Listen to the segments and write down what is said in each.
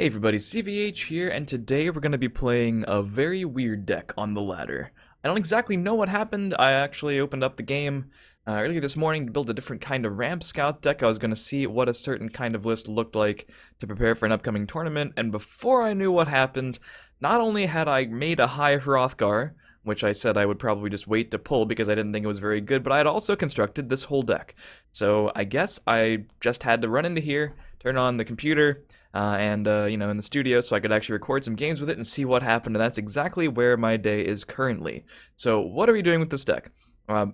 Hey everybody, CVH here, and today we're going to be playing a very weird deck on the ladder. I don't exactly know what happened. I actually opened up the game earlier this morning to build a different kind of Ramp Scout deck. I was going to see what a certain kind of list looked like to prepare for an upcoming tournament, and before I knew what happened, not only had I made a high Hrothgar, which I said I would probably just wait to pull because I didn't think it was very good, but I had also constructed this whole deck. So I guess I just had to run into here, turn on the computer, and in the studio so I could actually record some games with it and see what happened, and that's exactly where my day is currently. So what are we doing with this deck?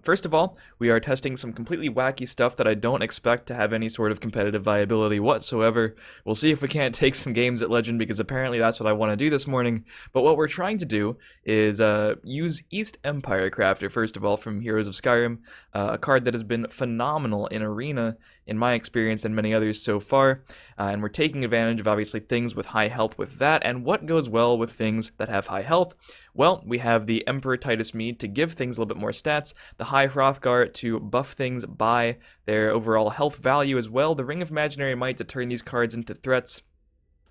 First of all, we are testing some completely wacky stuff that I don't expect to have any sort of competitive viability whatsoever. We'll see if we can't take some games at Legend, because apparently that's what I want to do this morning. But what we're trying to do is use East Empire Crafter, first of all, from Heroes of Skyrim, a card that has been phenomenal in Arena, in my experience, and many others so far. And we're taking advantage of, obviously, things with high health with that, and what goes well with things that have high health? Well, we have the Emperor Titus Mead to give things a little bit more stats, the High Hrothgar to buff things by their overall health value as well, the Ring of Imaginary Might to turn these cards into threats,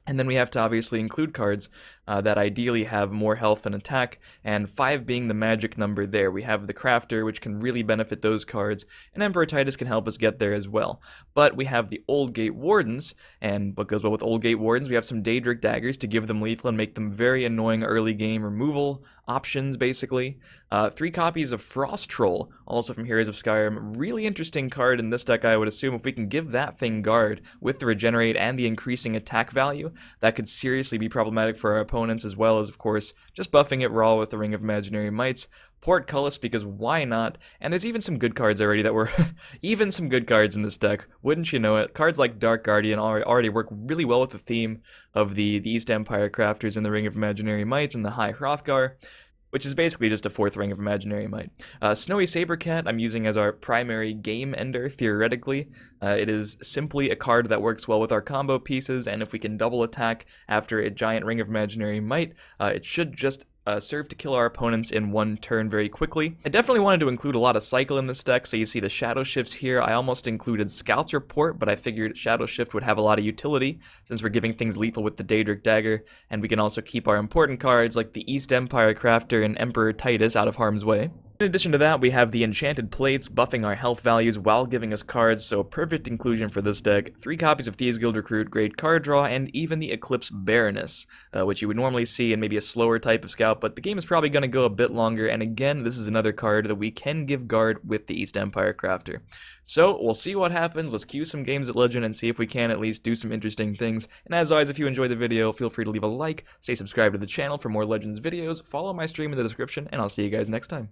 and then we have to obviously include cards that ideally have more health and attack, and 5 being the magic number there. We have the Crafter, which can really benefit those cards, and Emperor Titus can help us get there as well. But we have the Old Gate Wardens, and what goes well with Old Gate Wardens, we have some Daedric Daggers to give them lethal and make them very annoying early game removal options, basically. 3 copies of Frost Troll, also from Heroes of Skyrim. Really interesting card in this deck, I would assume. If we can give that thing guard with the regenerate and the increasing attack value, that could seriously be problematic for our opponents, as well as, of course, just buffing it raw with the Ring of Imaginary Mights. Portcullis, because why not? And there's even some good cards already that were even some good cards in this deck, wouldn't you know it? Cards like Dark Guardian already work really well with the theme of the East Empire Crafters and the Ring of Imaginary Mights and the High Hrothgar, which is basically just a 4th Ring of Imaginary Might. Snowy Sabercat I'm using as our primary game ender, theoretically. It is simply a card that works well with our combo pieces, and if we can double attack after a giant Ring of Imaginary Might, it should just serve to kill our opponents in one turn very quickly. I definitely wanted to include a lot of cycle in this deck, so you see the Shadow Shifts here. I almost included Scout's Report, but I figured Shadow Shift would have a lot of utility, since we're giving things lethal with the Daedric Dagger, and we can also keep our important cards like the East Empire Crafter and Emperor Titus out of harm's way. In addition to that, we have the Enchanted Plates buffing our health values while giving us cards, so perfect inclusion for this deck. 3 copies of Thieves Guild Recruit, great card draw, and even the Eclipse Baroness, which you would normally see in maybe a slower type of scout, but the game is probably going to go a bit longer, and again, this is another card that we can give guard with the East Empire Crafter. So, we'll see what happens. Let's queue some games at Legend and see if we can at least do some interesting things. And as always, if you enjoyed the video, feel free to leave a like, stay subscribed to the channel for more Legends videos, follow my stream in the description, and I'll see you guys next time.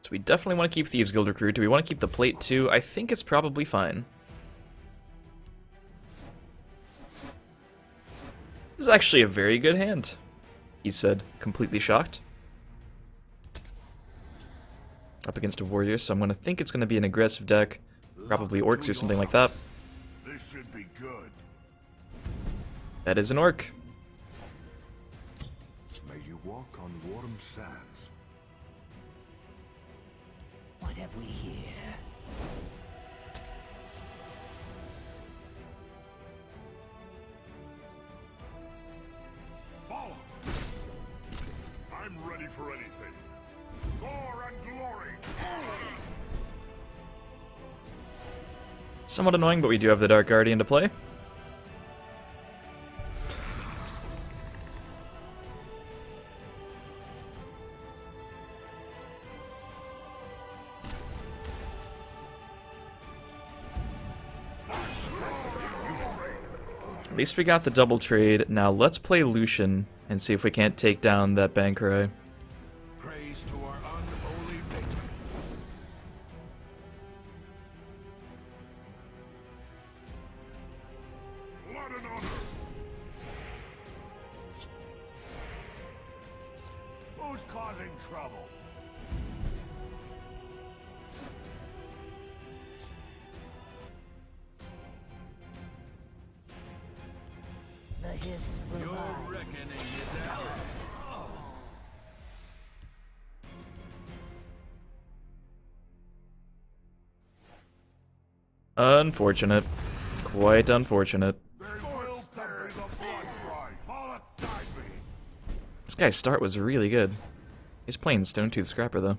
So we definitely want to keep Thieves Guild Recruit. Do we want to keep the plate too? I think it's probably fine. This is actually a very good hand, he said, completely shocked. Up against a warrior, so I'm going to think it's going to be an aggressive deck. Probably orcs or something like that. This should be good. That is an orc. May you walk on warm sands. What have we here? Bala! I'm ready for anything. Gore and glory! Somewhat annoying, but we do have the Dark Guardian to play. At least we got the double trade. Now let's play Lucian and see if we can't take down that Bankerai. Praise to our unholy maker. Blood and honor. Who's causing trouble? The hist Your provides. reckoning is out. Unfortunate. Quite unfortunate. They will pay the blood price. Follow me. This guy's start was really good. He's playing Stone Tooth Scrapper, though.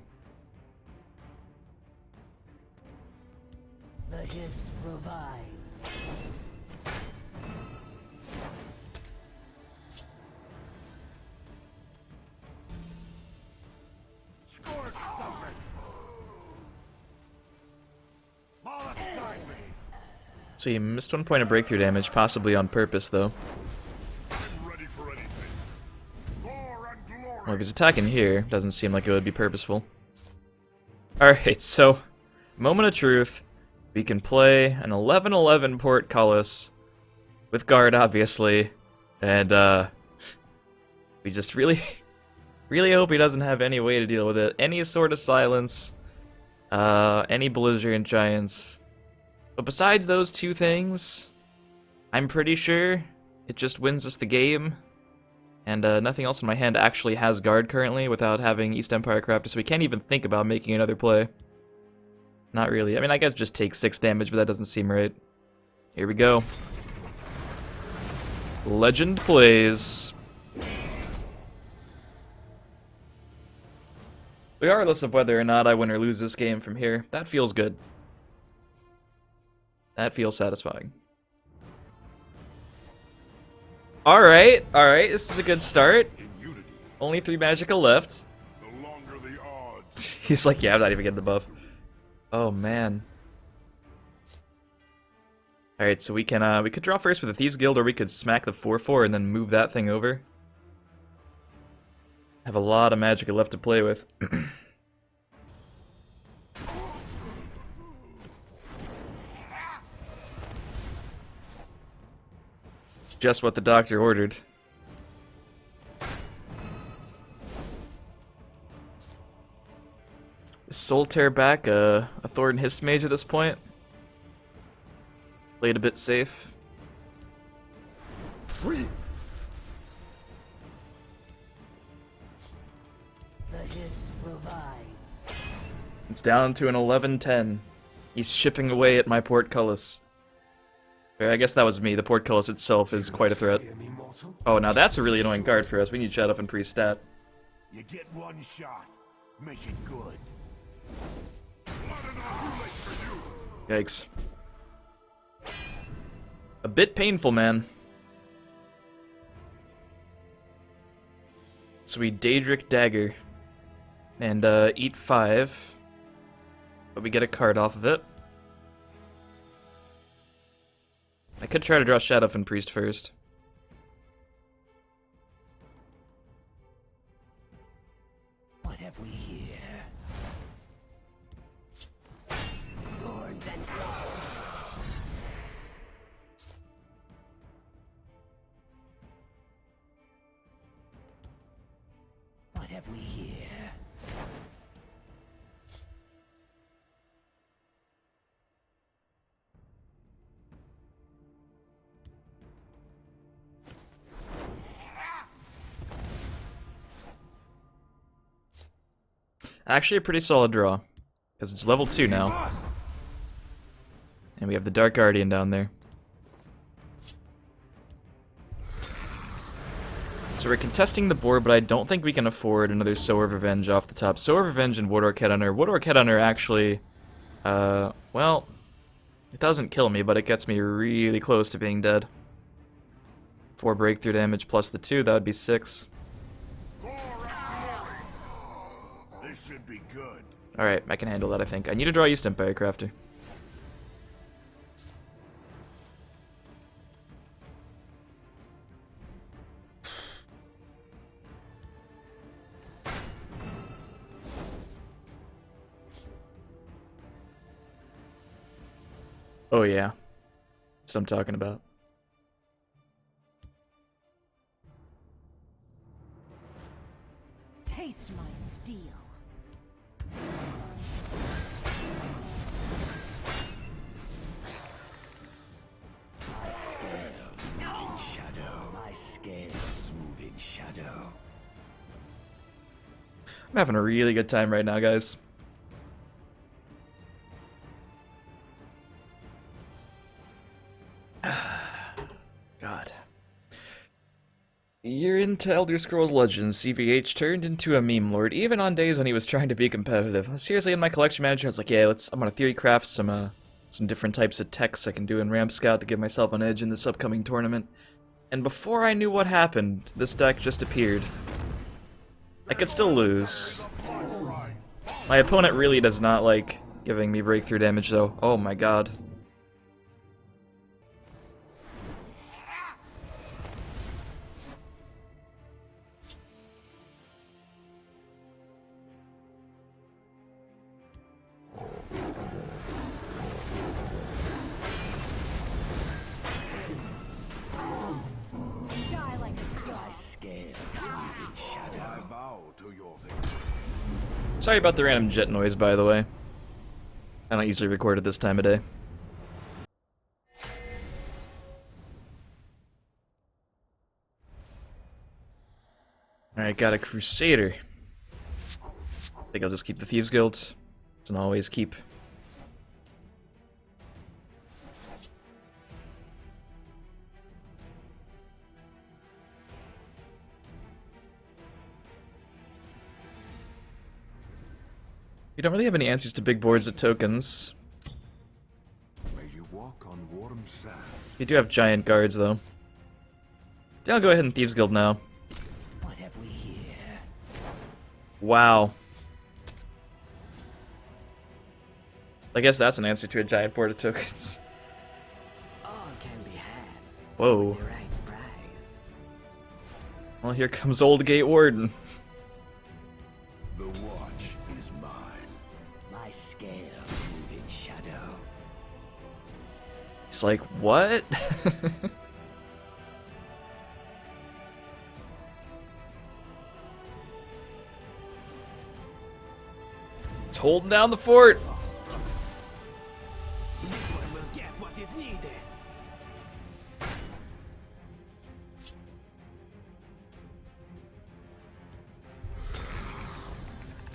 The hist revives. Scorch stomach. Follow me. So he missed 1 point of breakthrough damage, possibly on purpose, though. I'm ready for anything. Gore and glory. Well, if he's attacking here, doesn't seem like it would be purposeful. Alright, so, moment of truth. We can play an 11-11 Portcullis with guard, obviously, and we just really hope he doesn't have any way to deal with it. Any sort of silence, any belligerent giants. But besides those two things, I'm pretty sure it just wins us the game. And nothing else in my hand actually has guard currently without having East Empire Crafter, so we can't even think about making another play. Not really. I mean, I guess just take 6 damage, but that doesn't seem right. Here we go. Legend plays. Regardless of whether or not I win or lose this game from here, that feels good. That feels satisfying. Alright, this is a good start. In unity, Only 3 magical left. the longer the odds. He's like, yeah, I'm not even getting the buff. Oh, man. Alright, so we could draw first with the Thieves Guild, or we could smack the 4-4 and then move that thing over. Have a lot of magic left to play with. Just what the doctor ordered. Is Soul Tear back a Thorn Hist Mage at this point? Played a bit safe. The hist revives. It's down to an 11-10. He's chipping away at my Portcullis. I guess that was me. The Portcullis itself is quite a threat. Oh, now that's a really annoying card for us. We need Shadow and Priest stat. You get one shot. Make it good. Not enough too late for you. Yikes. A bit painful, man. So we Daedric Dagger. And eat 5. But we get a card off of it. I could try to draw Shadow and Priest first. What have we here? Lords and claws. What have we here? Actually a pretty solid draw. Because it's level 2 now. And we have the Dark Guardian down there. So we're contesting the board, but I don't think we can afford another Sower of Revenge off the top. Sower of Revenge and Woodork Headhunter. Woodork Headhunter actually, well, it doesn't kill me, but it gets me really close to being dead. 4 breakthrough damage plus the 2, that would be 6. Gore and glory. This should be good. Alright, I can handle that, I think. I need to draw East Empire Crafter. Oh yeah. That's what I'm talking about. Taste my steel. My scales move in shadow. I'm having a really good time right now, guys. to Elder Scrolls Legends, CVH turned into a meme lord, even on days when he was trying to be competitive. Seriously, in my collection manager, I was like, yeah, I'm gonna theory craft some different types of techs I can do in Ramp Scout to give myself an edge in this upcoming tournament. And before I knew what happened, this deck just appeared. I could still lose. My opponent really does not like giving me breakthrough damage, though. Oh my god. Sorry about the random jet noise, by the way. I don't usually record at this time of day. Alright, got a Crusader. I think I'll just keep the Thieves Guild. It's an always keep. You don't really have any answers to big boards at tokens. May you walk on warm sands. You do have giant guards, though. Yeah, I'll go ahead and Thieves Guild now. What have we here? Wow. I guess that's an answer to a giant board of tokens. All can be had. Whoa. For the right price. Well, here comes Old Gate Warden. The watch is mine. My scales move in shadow. It's like, what? It's holding down the fort. This one will get what is needed.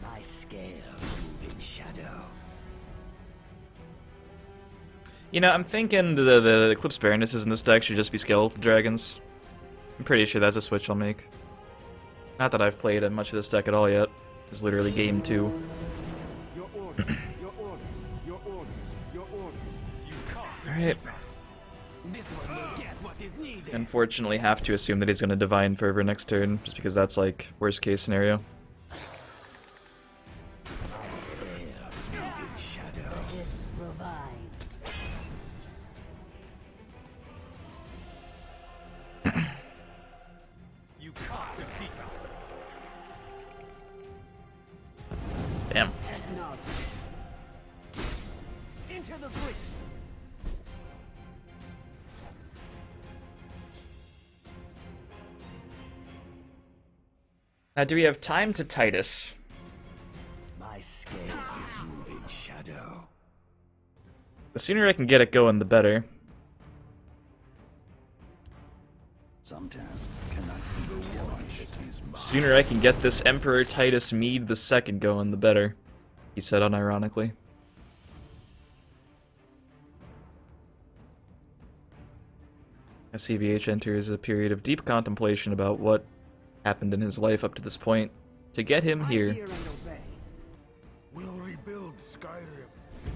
My scales move in shadow. You know, I'm thinking the Eclipse Baronesses in this deck should just be Skeletal Dragons. I'm pretty sure that's a switch I'll make. Not that I've played much of this deck at all yet. It's literally game 2. Your orders, your orders, your orders, your orders. You can't Alright. defeat us. This one will get what is needed. Unfortunately, have to assume that he's going to Divine Fervor next turn, just because that's like worst case scenario. My scales move in shadow. Just revives. You can't defeat us. Damn. Acknowledge. Into the breach. Now, do we have time to Titus? My scales move in shadow. The sooner I can get it going, the better. Some tasks cannot be The watch is mine. The sooner I can get this Emperor Titus Mead II going, the better. He said unironically. As CVH enters a period of deep contemplation about what happened in his life up to this point to get him here. We'll rebuild Skyrim.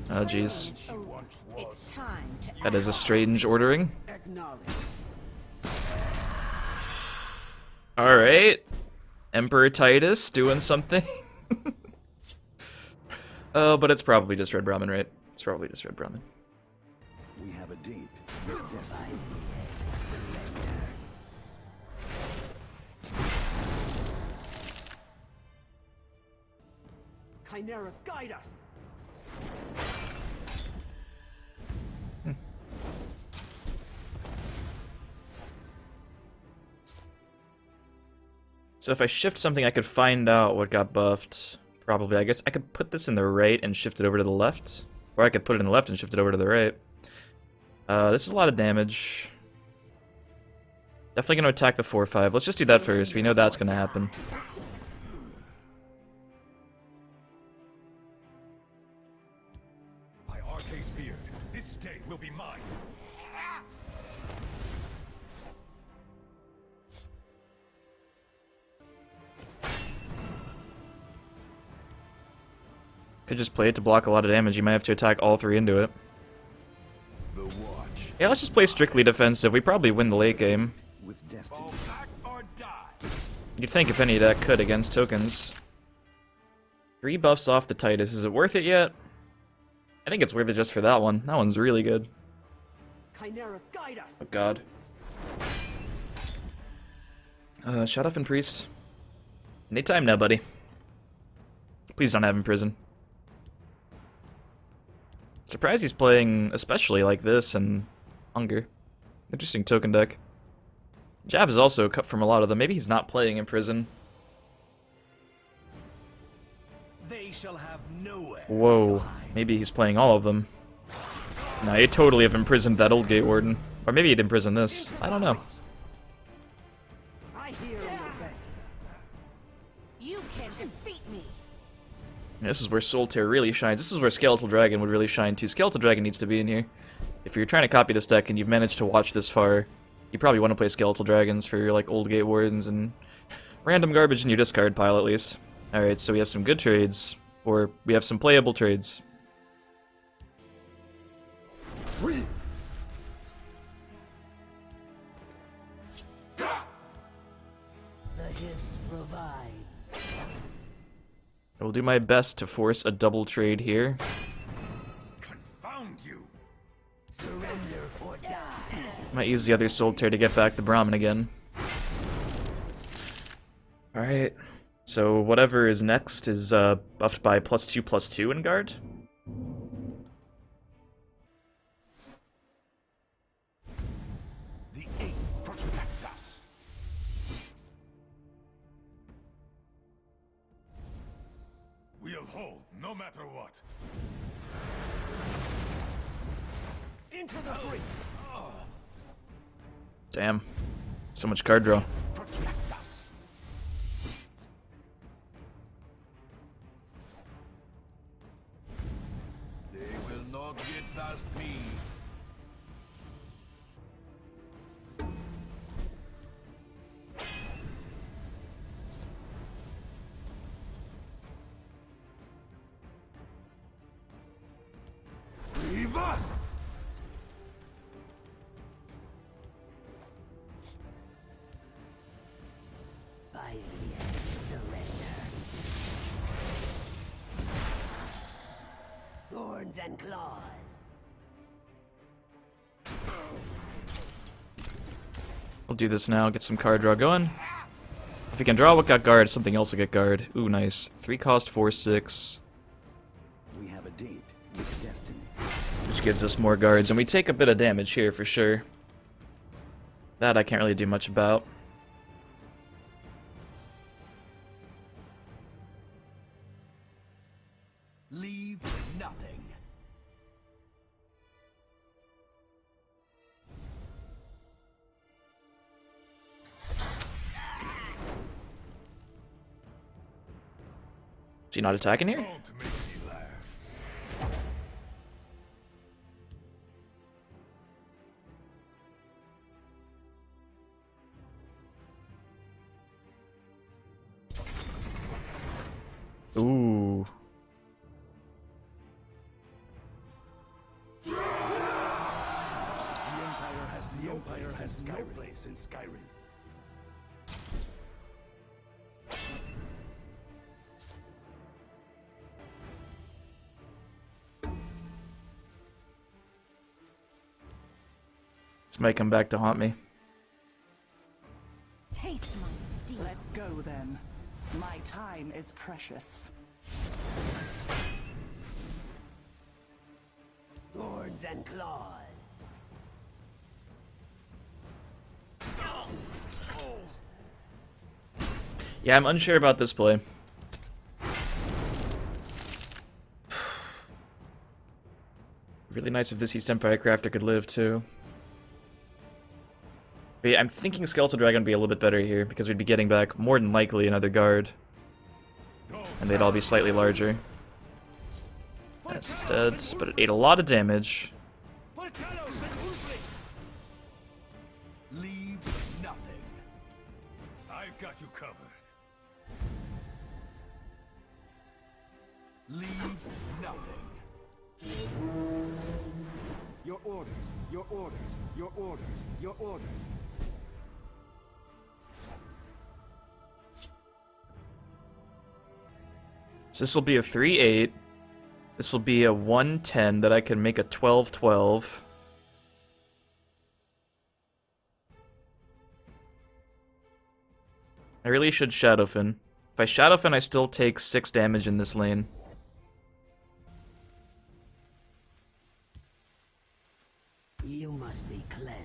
Oh jeez. She once was. It's time to That is a strange ordering. Acknowledge. Alright. Emperor Titus doing something. Oh, but it's probably just Red Brahmin, right? It's probably just Red Brahmin. We have a date with destiny. Chimera, guide us. So if I shift something, I could find out what got buffed. Probably. I guess I could put this in the right and shift it over to the left. Or I could put it in the left and shift it over to the right. This is a lot of damage. Definitely going to attack the 4-5. Let's just do that first. We know that's going to happen. By Arce's beard, this state will be mine. Could just play it to block a lot of damage. You might have to attack all three into it. The watch. Yeah, let's just play strictly defensive. We probably win the late game. With destiny. Fall back or die. You'd think if any deck could against tokens. 3 buffs off the Titus. Is it worth it yet? I think it's worth it just for that one. That one's really good. Chimera, guide us. Oh god. Shut off and priest. Anytime now, buddy. Please don't have him in prison. Surprised he's playing especially like this and Hunger. Interesting token deck. Jav is also cut from a lot of them. Maybe he's not playing in prison. They shall have nowhere. Whoa. Obviously he's playing all of them. No, he totally have imprisoned that old Gate Warden. Or maybe he'd imprison this. I don't know. I hear and obey. You can't defeat me. This is where Solitaire really shines. This is where Skeletal Dragon would really shine too. Skeletal Dragon needs to be in here. If you're trying to copy this deck and you've managed to watch this far, you probably want to play Skeletal Dragons for your like old Gate Wardens and random garbage in your discard pile at least. Alright, so we have some good trades. Or we have some playable trades. The hist provides. I will do my best to force a double trade here. Confound you. Surrender or die. Might use the other Solitaire to get back the Brahmin again. Alright. So whatever is next is buffed by +2/+2 in guard. The eight protect us. We'll hold no matter what. Into the breach. Damn. So much card draw. Protect us. They will not get past me. Leave us. By the end, surrender. Thorns and claws. We'll do this now, get some card draw going. If we can draw what got guard, something else will get guard. Ooh, nice. 3 cost, 4/6. We have a date with destiny. Which gives us more guards, and we take a bit of damage here for sure. That I can't really do much about. Leave nothing. Is he not attacking here? Don't make me laugh. Ooh. The Empire has no place in Skyrim. This might come back to haunt me. Taste my steel. Let's go then. My time is precious. Thorns and claws. Yeah, I'm unsure about this play. Really nice if this East Empire Crafter could live too. But yeah, I'm thinking Skeletal Dragon would be a little bit better here because we'd be getting back more than likely another guard. And they'd all be slightly larger. Instead, but it ate a lot of damage. Leave nothing. I've got you covered. Leave orders, your orders, your orders. So this will be a 3-8. This will be a 1-10 that I can make a 12-12. I really should Shadowfin. If I Shadowfin, I still take 6 damage in this lane. You must be cleansed.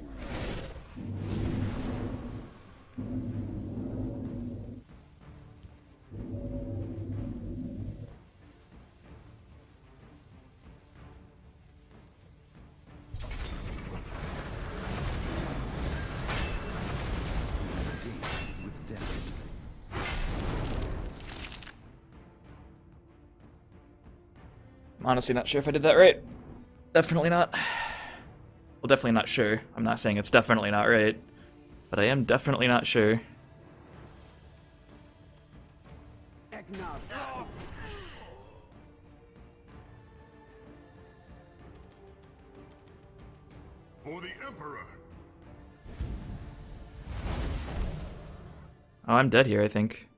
I'm honestly not sure if I did that right. Definitely not. Well, definitely not sure. I'm not saying it's definitely not right, but I am definitely not sure. Acknowledge. For the Emperor. Oh, I'm dead here, I think.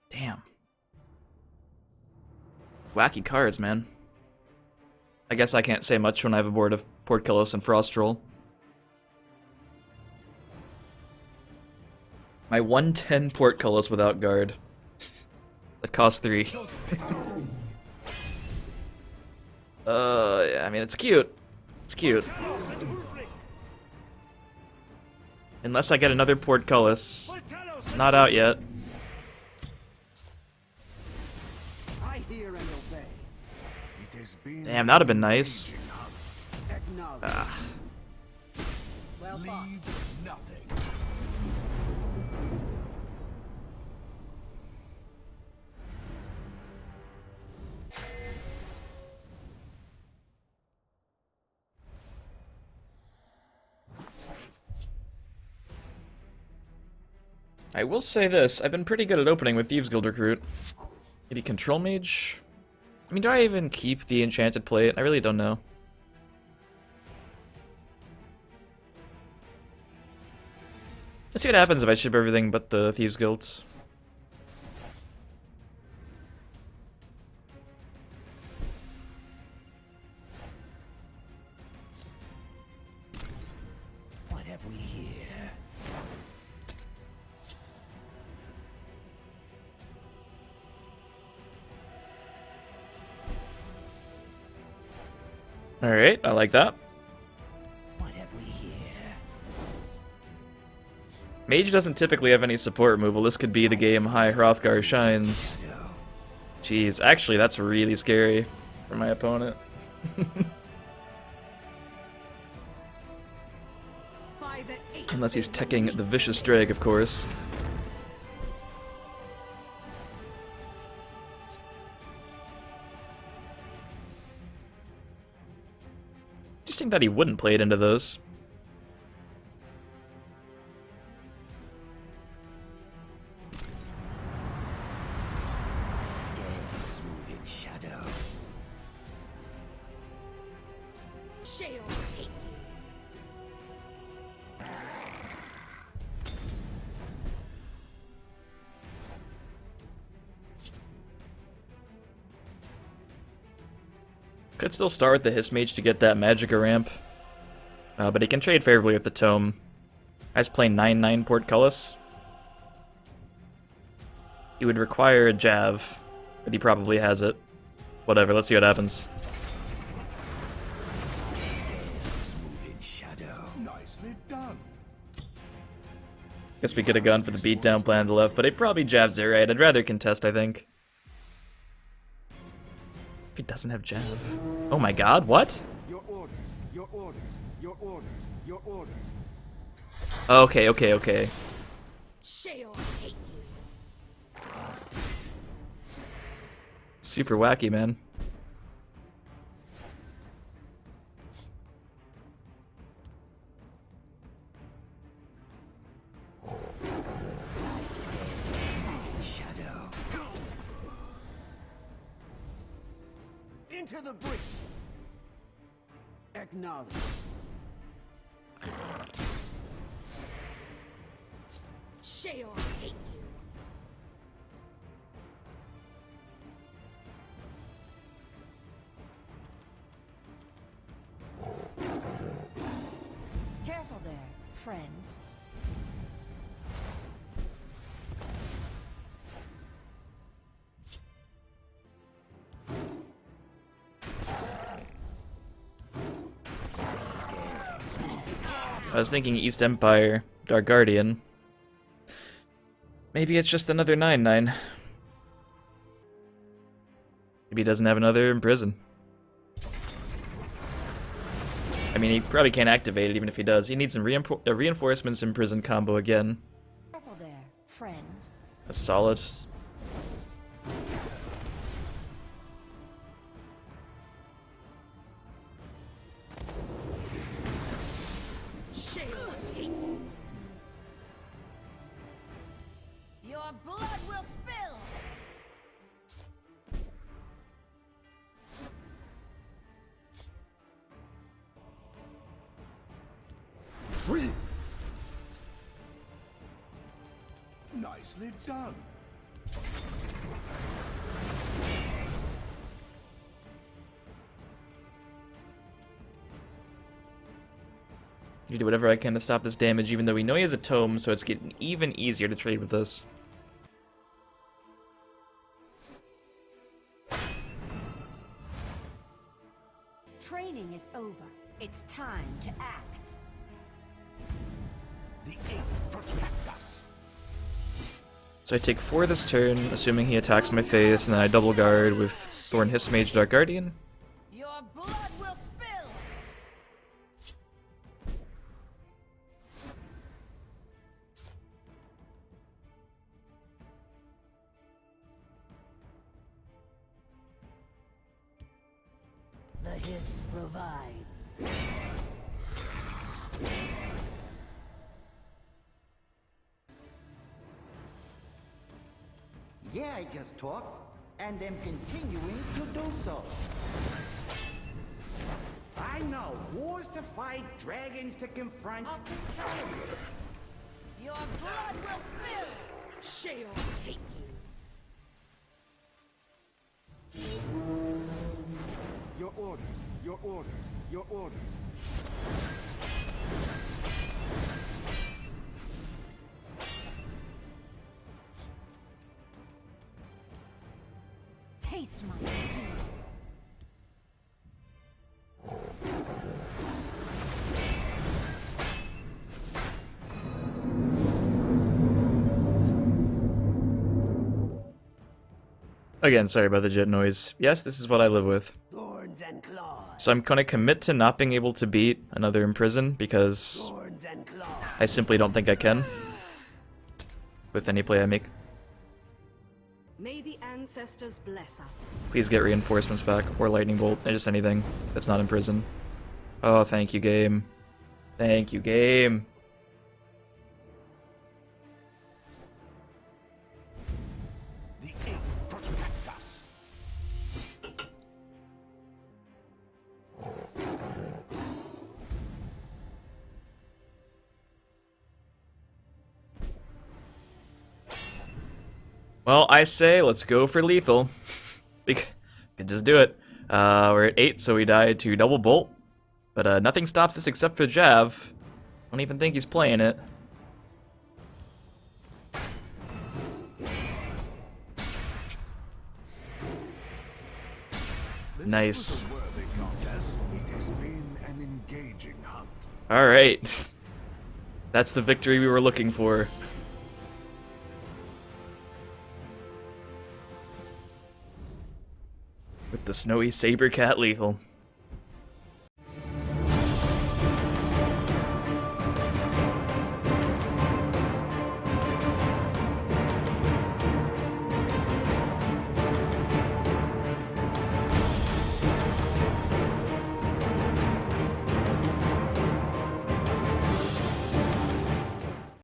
Damn. Wacky cards, man. I guess I can't say much when I have a board of Portcullis and Frostroll. My 110 Portcullis without guard. That costs 3. Yeah, I mean, it's cute. It's cute. Unless I get another Portcullis. Not out yet. I hear and obey. It has been Damn, that'd have been nice. Acknowledge. Ah. Well fought. leave nothing. I will say this, I've been pretty good at opening with Thieves Guild Recruit. Maybe Control Mage? I mean, do I even keep the Enchanted Plate? I really don't know. Let's see what happens if I ship everything but the Thieves Guilds. What have we here? Alright, I like that. What have we here? Mage doesn't typically have any support removal. This could be the game High Hrothgar shines. Jeez, actually that's really scary for my opponent. By the eight. Unless he's teching the Vicious Drag, of course. Just think that he wouldn't play it into those. Scales move in shadow. Shall take you. Could still start with the Hiss Mage to get that Magicka ramp. But he can trade favorably with the Tome. I was playing 9/9 Portcullis. He would require a Jav, but he probably has it. Whatever, let's see what happens. Scales move in shadow. Nicely done. Guess we could have gone for the beatdown plan on the left, but he probably Javs it right. I'd rather contest, I think. If he doesn't have Jav. Oh my god, what? Your orders, your orders, your orders, your orders. Okay, okay, okay. Shall take you. Super wacky, man. Shadow. Into the breach. Acknowledge. Shall take you. Careful there, friend. I was thinking East Empire, Dark Guardian. Maybe it's just another 9/9. Maybe he doesn't have another in prison. I mean, he probably can't activate it even if he does. He needs some reinforcements in prison combo again. Careful there, friend. A solid. Shall take you. Your blood will spill. Nicely done. You do whatever I can to stop this damage, even though we know he has a tome, so it's getting even easier to trade with us. Training is over. It's time to act. The ink protect us. So I take 4 this turn, assuming he attacks my face, and then I double guard with Thorn Hiss Mage Dark Guardian. Your blood will spill. The hist provides. Yeah, I just talked, and am continuing to do so. I know wars to fight, dragons to confront. Your blood will spill. Shall take you. Your orders, your orders, your orders. Taste my steel. Again, sorry about the jet noise. Yes, this is what I live with. Thorns and claws. So I'm gonna commit to not being able to beat another in prison, because Thorns and claws. I simply don't think I can. With any play I make. May the ancestors bless us. Please get reinforcements back, or lightning bolt, and just anything that's not in prison. Oh, thank you, game. Thank you, game. The ink protect us. Well, I say let's go for lethal. We can just do it. We're at 8, so we die to double bolt. But nothing stops us except for Jav. Don't even think he's playing it. Nice. This was a worthy contest. It has been an engaging hunt. Alright. That's the victory we were looking for. With the snowy saber cat lethal.